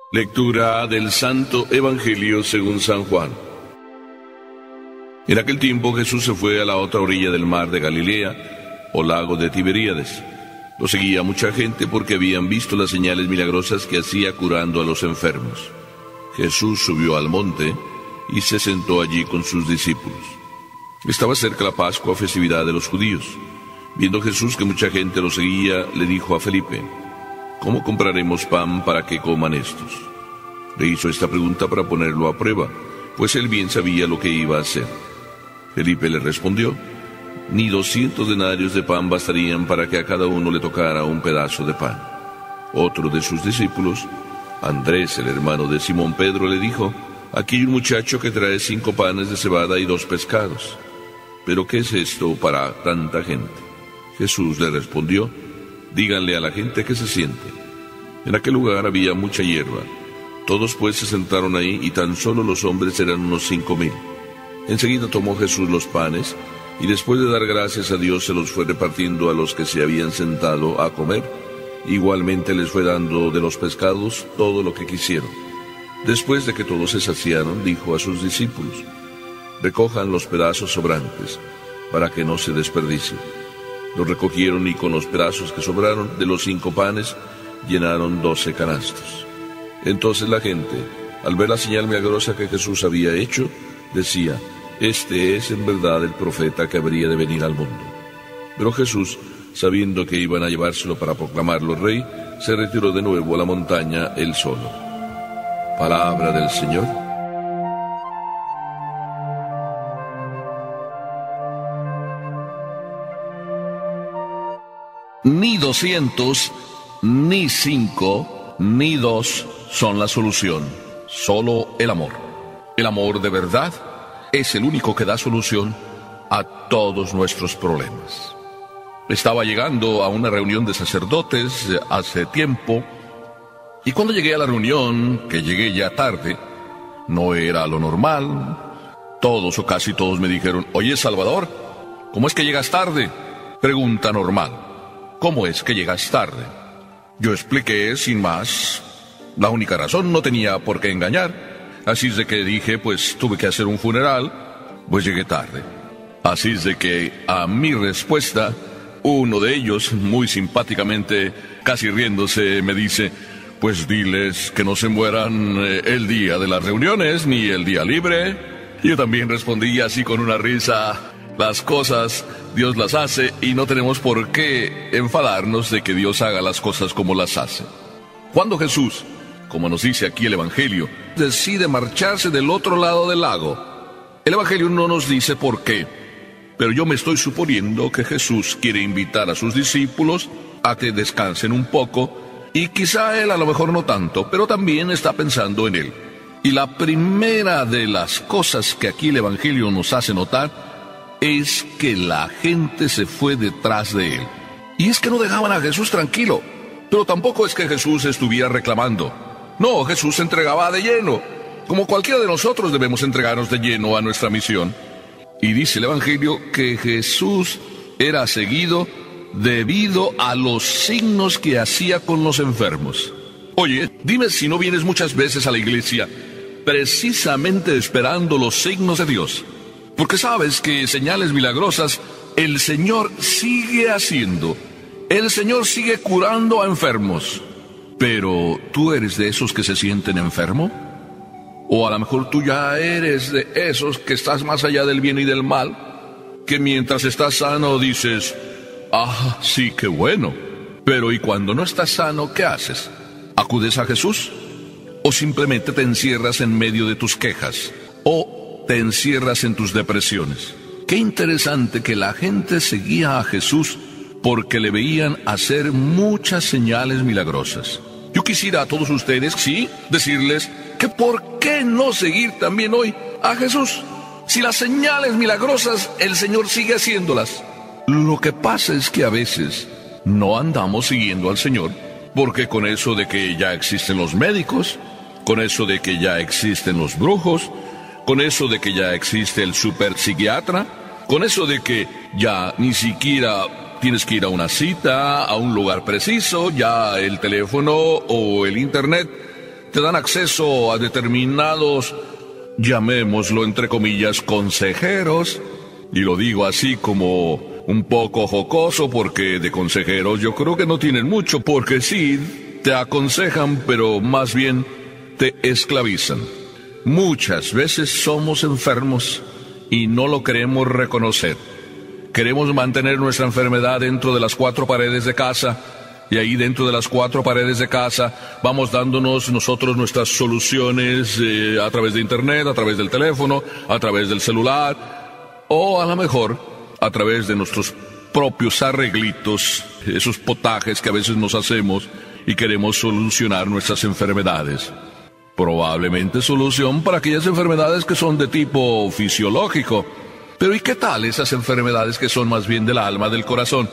Lectura del Santo Evangelio según San Juan. En aquel tiempo Jesús se fue a la otra orilla del mar de Galilea, o lago de Tiberíades. Lo seguía mucha gente porque habían visto las señales milagrosas que hacía curando a los enfermos. Jesús subió al monte y se sentó allí con sus discípulos. Estaba cerca la Pascua, festividad de los judíos. Viendo Jesús que mucha gente lo seguía, le dijo a Felipe: ¿Cómo compraremos pan para que coman estos? Le hizo esta pregunta para ponerlo a prueba, pues él bien sabía lo que iba a hacer. Felipe le respondió: Ni 200 denarios de pan bastarían para que a cada uno le tocara un pedazo de pan. Otro de sus discípulos, Andrés, el hermano de Simón Pedro, le dijo: Aquí hay un muchacho que trae 5 panes de cebada y 2 pescados. ¿Pero qué es esto para tanta gente? Jesús le respondió: Díganle a la gente que se siente. En aquel lugar había mucha hierba. Todos pues se sentaron ahí, y tan solo los hombres eran unos 5,000. Enseguida tomó Jesús los panes, y después de dar gracias a Dios se los fue repartiendo a los que se habían sentado a comer. Igualmente les fue dando de los pescados todo lo que quisieron. Después de que todos se saciaron, dijo a sus discípulos: Recojan los pedazos sobrantes, para que no se desperdicien. Los recogieron, y con los pedazos que sobraron de los 5 panes, llenaron 12 canastos. Entonces la gente, al ver la señal milagrosa que Jesús había hecho, decía: Este es en verdad el profeta que habría de venir al mundo. Pero Jesús, sabiendo que iban a llevárselo para proclamarlo rey, se retiró de nuevo a la montaña él solo. Palabra del Señor. Ni 200, ni 5, ni 2 son la solución. Solo el amor. El amor de verdad es el único que da solución a todos nuestros problemas. Estaba llegando a una reunión de sacerdotes hace tiempo, y cuando llegué a la reunión, que llegué ya tarde, no era lo normal. Todos o casi todos me dijeron: Oye, Salvador, ¿cómo es que llegas tarde? Pregunta normal: ¿cómo es que llegas tarde? Yo expliqué sin más. La única razón, no tenía por qué engañar. Así es de que dije, pues tuve que hacer un funeral, pues llegué tarde. Así es de que a mi respuesta, uno de ellos, muy simpáticamente, casi riéndose, me dice: Pues diles que no se mueran el día de las reuniones, ni el día libre. Yo también respondí así con una risa: Las cosas Dios las hace, y no tenemos por qué enfadarnos de que Dios haga las cosas como las hace. Cuando Jesús, como nos dice aquí el Evangelio, decide marcharse del otro lado del lago, el Evangelio no nos dice por qué, pero yo me estoy suponiendo que Jesús quiere invitar a sus discípulos a que descansen un poco, y quizá él a lo mejor no tanto, pero también está pensando en él. Y la primera de las cosas que aquí el Evangelio nos hace notar es que la gente se fue detrás de él. Y es que no dejaban a Jesús tranquilo, pero tampoco es que Jesús estuviera reclamando. No, Jesús se entregaba de lleno, como cualquiera de nosotros debemos entregarnos de lleno a nuestra misión. Y dice el Evangelio que Jesús era seguido debido a los signos que hacía con los enfermos. Oye, dime si no vienes muchas veces a la iglesia precisamente esperando los signos de Dios. Porque sabes que señales milagrosas el Señor sigue haciendo. El Señor sigue curando a enfermos. Pero, ¿tú eres de esos que se sienten enfermos? O a lo mejor tú ya eres de esos que estás más allá del bien y del mal, que mientras estás sano dices: Ah, sí, qué bueno. Pero ¿y cuando no estás sano, qué haces? ¿Acudes a Jesús? ¿O simplemente te encierras en medio de tus quejas? ¿O te encierras en tus depresiones? Qué interesante que la gente seguía a Jesús porque le veían hacer muchas señales milagrosas. Yo quisiera a todos ustedes, sí, decirles que ¿por qué no seguir también hoy a Jesús? Si las señales milagrosas el Señor sigue haciéndolas. Lo que pasa es que a veces no andamos siguiendo al Señor, porque con eso de que ya existen los médicos, con eso de que ya existen los brujos, con eso de que ya existe el superpsiquiatra, con eso de que ya ni siquiera tienes que ir a una cita, a un lugar preciso, ya el teléfono o el internet te dan acceso a determinados, llamémoslo entre comillas, consejeros. Y lo digo así como un poco jocoso, porque de consejeros yo creo que no tienen mucho, porque sí, te aconsejan, pero más bien te esclavizan. Muchas veces somos enfermos y no lo queremos reconocer. Queremos mantener nuestra enfermedad dentro de las cuatro paredes de casa, y ahí dentro de las cuatro paredes de casa vamos dándonos nosotros nuestras soluciones a través de internet, a través del teléfono, a través del celular, o a lo mejor a través de nuestros propios arreglitos, esos potajes que a veces nos hacemos y queremos solucionar nuestras enfermedades. Probablemente solución para aquellas enfermedades que son de tipo fisiológico. Pero ¿y qué tal esas enfermedades que son más bien del alma, del corazón,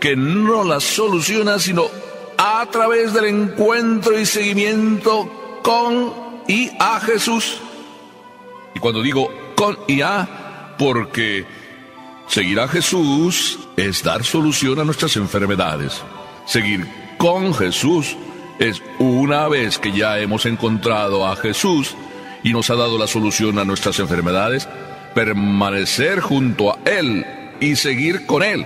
que no las soluciona sino a través del encuentro y seguimiento con y a Jesús? Y cuando digo con y a, porque seguir a Jesús es dar solución a nuestras enfermedades. Seguir con Jesús es, una vez que ya hemos encontrado a Jesús y nos ha dado la solución a nuestras enfermedades, permanecer junto a Él y seguir con Él,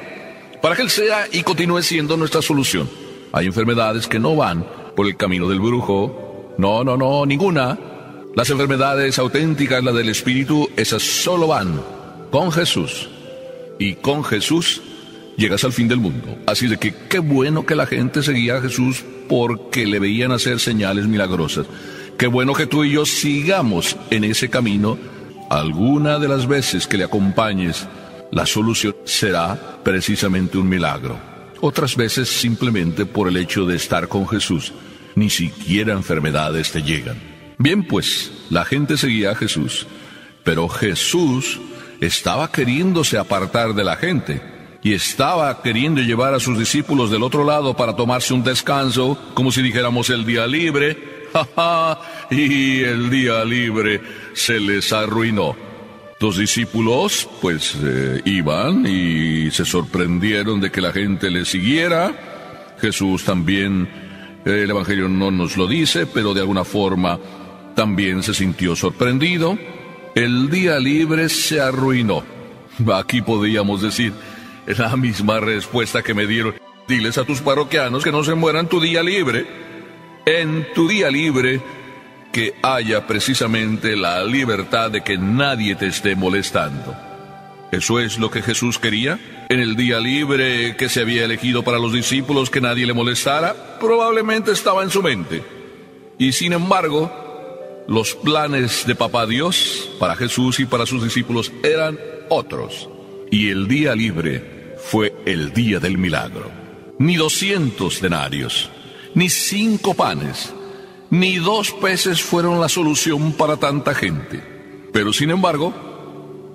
para que Él sea y continúe siendo nuestra solución. Hay enfermedades que no van por el camino del brujo. No, ninguna. Las enfermedades auténticas, las del Espíritu, esas solo van con Jesús. Y con Jesús llegas al fin del mundo. Así de que qué bueno que la gente seguía a Jesús, porque le veían hacer señales milagrosas. Qué bueno que tú y yo sigamos en ese camino. Alguna de las veces que le acompañes, la solución será precisamente un milagro. Otras veces simplemente por el hecho de estar con Jesús, ni siquiera enfermedades te llegan. Bien, pues, la gente seguía a Jesús, pero Jesús estaba queriéndose apartar de la gente y estaba queriendo llevar a sus discípulos del otro lado para tomarse un descanso, como si dijéramos el día libre. Y el día libre se les arruinó. Los discípulos pues iban y se sorprendieron de que la gente les siguiera. Jesús también, el Evangelio no nos lo dice, pero de alguna forma también se sintió sorprendido. El día libre se arruinó. Aquí podríamos decir la misma respuesta que me dieron: diles a tus parroquianos que no se mueran tu día libre. En tu día libre que haya precisamente la libertad de que nadie te esté molestando. ¿Eso es lo que Jesús quería? En el día libre que se había elegido para los discípulos, que nadie le molestara, probablemente estaba en su mente. Y sin embargo, los planes de Papá Dios para Jesús y para sus discípulos eran otros. Y el día libre fue el día del milagro. Ni 200 denarios, ni 5 panes, ni 2 peces fueron la solución para tanta gente. Pero sin embargo,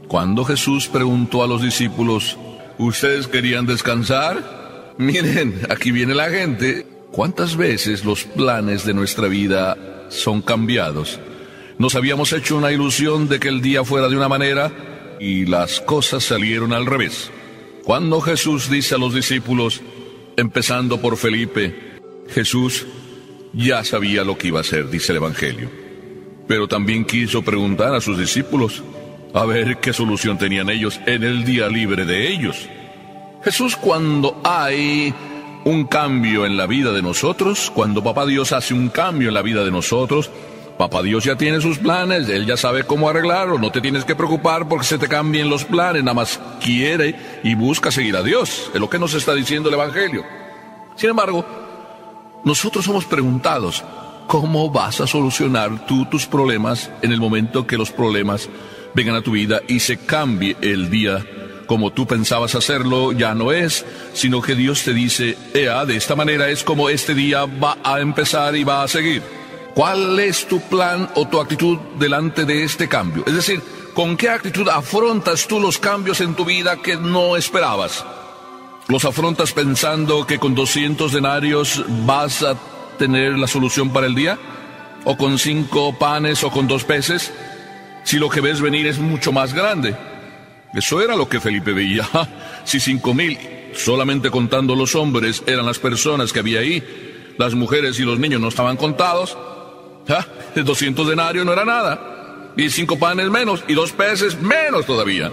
cuando Jesús preguntó a los discípulos: ¿ustedes querían descansar? Miren, aquí viene la gente. ¿Cuántas veces los planes de nuestra vida son cambiados? Nos habíamos hecho una ilusión de que el día fuera de una manera y las cosas salieron al revés. Cuando Jesús dice a los discípulos, empezando por Felipe, Jesús ya sabía lo que iba a hacer, dice el Evangelio. Pero también quiso preguntar a sus discípulos a ver qué solución tenían ellos en el día libre de ellos. Jesús, cuando hay un cambio en la vida de nosotros, cuando Papá Dios hace un cambio en la vida de nosotros, Papá Dios ya tiene sus planes, Él ya sabe cómo arreglarlo, no te tienes que preocupar porque se te cambien los planes, nada más quiere y busca seguir a Dios, es lo que nos está diciendo el Evangelio. Sin embargo, nosotros somos preguntados: ¿cómo vas a solucionar tú tus problemas en el momento que los problemas vengan a tu vida y se cambie el día como tú pensabas hacerlo? Ya no es, sino que Dios te dice: de esta manera es como este día va a empezar y va a seguir. ¿Cuál es tu plan o tu actitud delante de este cambio? Es decir, ¿con qué actitud afrontas tú los cambios en tu vida que no esperabas? ¿Los afrontas pensando que con 200 denarios vas a tener la solución para el día? ¿O con 5 panes o con 2 peces? Si lo que ves venir es mucho más grande. Eso era lo que Felipe veía. Si 5,000, solamente contando los hombres, eran las personas que había ahí, las mujeres y los niños no estaban contados, 200 denarios no era nada, y 5 panes menos, y 2 peces menos todavía.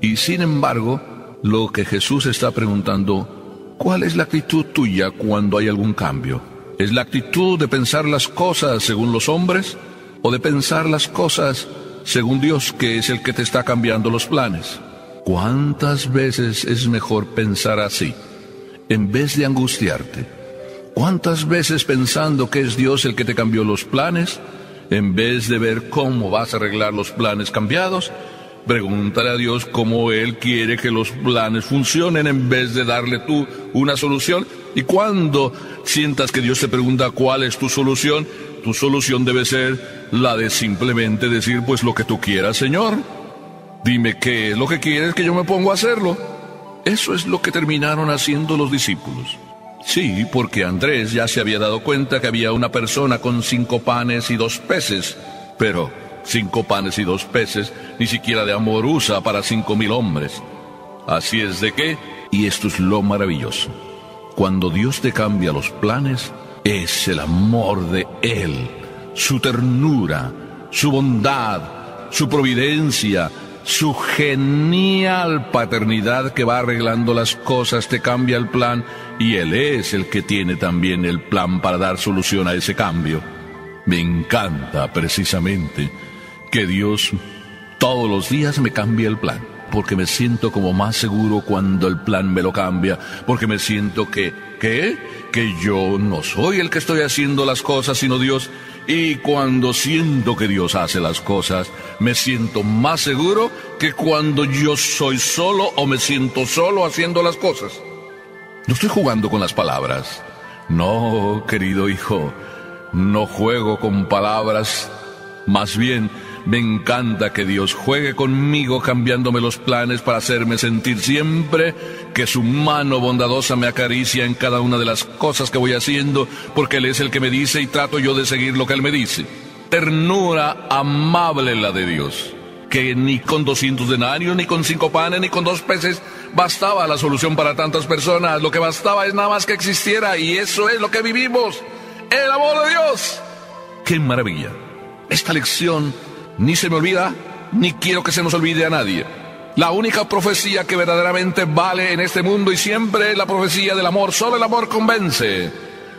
Y sin embargo, lo que Jesús está preguntando, ¿cuál es la actitud tuya cuando hay algún cambio? ¿Es la actitud de pensar las cosas según los hombres, o de pensar las cosas según Dios, que es el que te está cambiando los planes? ¿Cuántas veces es mejor pensar así, en vez de angustiarte? ¿Cuántas veces pensando que es Dios el que te cambió los planes, en vez de ver cómo vas a arreglar los planes cambiados, pregúntale a Dios cómo Él quiere que los planes funcionen en vez de darle tú una solución? Y cuando sientas que Dios te pregunta cuál es tu solución debe ser la de simplemente decir, pues lo que tú quieras, Señor. Dime qué es lo que quieres que yo me pongo a hacerlo. Eso es lo que terminaron haciendo los discípulos. Sí, porque Andrés ya se había dado cuenta que había una persona con 5 panes y 2 peces, pero 5 panes y 2 peces ni siquiera de amor usa para 5,000 hombres. Así es de que, y esto es lo maravilloso, cuando Dios te cambia los planes, es el amor de Él, su ternura, su bondad, su providencia, su genial paternidad que va arreglando las cosas, te cambia el plan, y Él es el que tiene también el plan para dar solución a ese cambio. Me encanta precisamente que Dios todos los días me cambie el plan, porque me siento como más seguro cuando el plan me lo cambia, porque me siento que yo no soy el que estoy haciendo las cosas, sino Dios. Y cuando siento que Dios hace las cosas, me siento más seguro que cuando yo soy solo o me siento solo haciendo las cosas. No estoy jugando con las palabras. No, querido hijo, no juego con palabras. Más bien, me encanta que Dios juegue conmigo cambiándome los planes para hacerme sentir siempre que su mano bondadosa me acaricia en cada una de las cosas que voy haciendo, porque Él es el que me dice y trato yo de seguir lo que Él me dice. Ternura amable la de Dios, que ni con 200 denarios, ni con 5 panes, ni con 2 peces bastaba la solución para tantas personas. Lo que bastaba es nada más que existiera, y eso es lo que vivimos, el amor de Dios. ¡Qué maravilla! Esta lección ni se me olvida, ni quiero que se nos olvide a nadie. La única profecía que verdaderamente vale en este mundo y siempre es la profecía del amor. Solo el amor convence.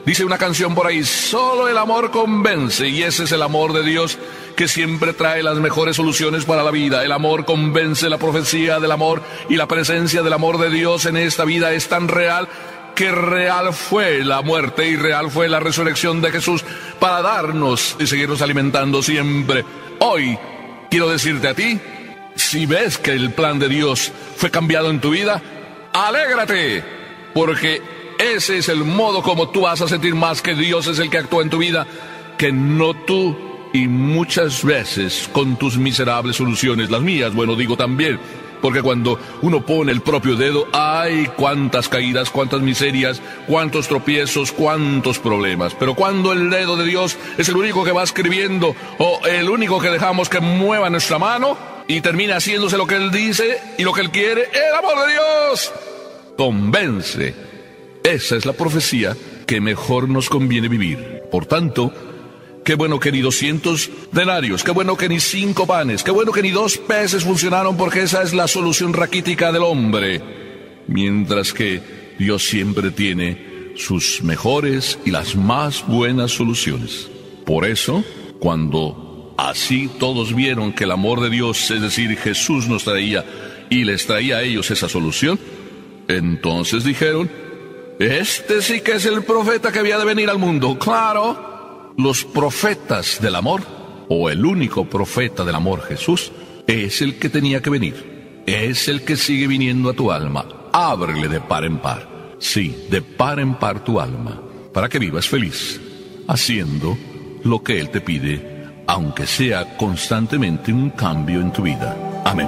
Dice una canción por ahí, solo el amor convence, y ese es el amor de Dios que siempre trae las mejores soluciones para la vida. El amor convence, la profecía del amor y la presencia del amor de Dios en esta vida es tan real que real fue la muerte y real fue la resurrección de Jesús para darnos y seguirnos alimentando siempre. Hoy quiero decirte a ti, si ves que el plan de Dios fue cambiado en tu vida, alégrate, porque ese es el modo como tú vas a sentir más que Dios es el que actúa en tu vida, que no tú, y muchas veces con tus miserables soluciones, las mías, bueno, digo también, porque cuando uno pone el propio dedo, ¡ay! Cuántas caídas, cuántas miserias, cuántos tropiezos, cuántos problemas. Pero cuando el dedo de Dios es el único que va escribiendo, o el único que dejamos que mueva nuestra mano, y termina haciéndose lo que Él dice y lo que Él quiere, el amor de Dios convence. Esa es la profecía que mejor nos conviene vivir. Por tanto, qué bueno que ni 200 denarios, qué bueno que ni 5 panes, qué bueno que ni 2 peces funcionaron, porque esa es la solución raquítica del hombre. Mientras que Dios siempre tiene sus mejores y las más buenas soluciones. Por eso, cuando así todos vieron que el amor de Dios, es decir, Jesús nos traía y les traía a ellos esa solución, entonces dijeron, este sí que es el profeta que había de venir al mundo. Claro. Los profetas del amor, o el único profeta del amor, Jesús, es el que tenía que venir. Es el que sigue viniendo a tu alma. Ábrele de par en par. Sí, de par en par tu alma, para que vivas feliz, haciendo lo que Él te pide, aunque sea constantemente un cambio en tu vida. Amén.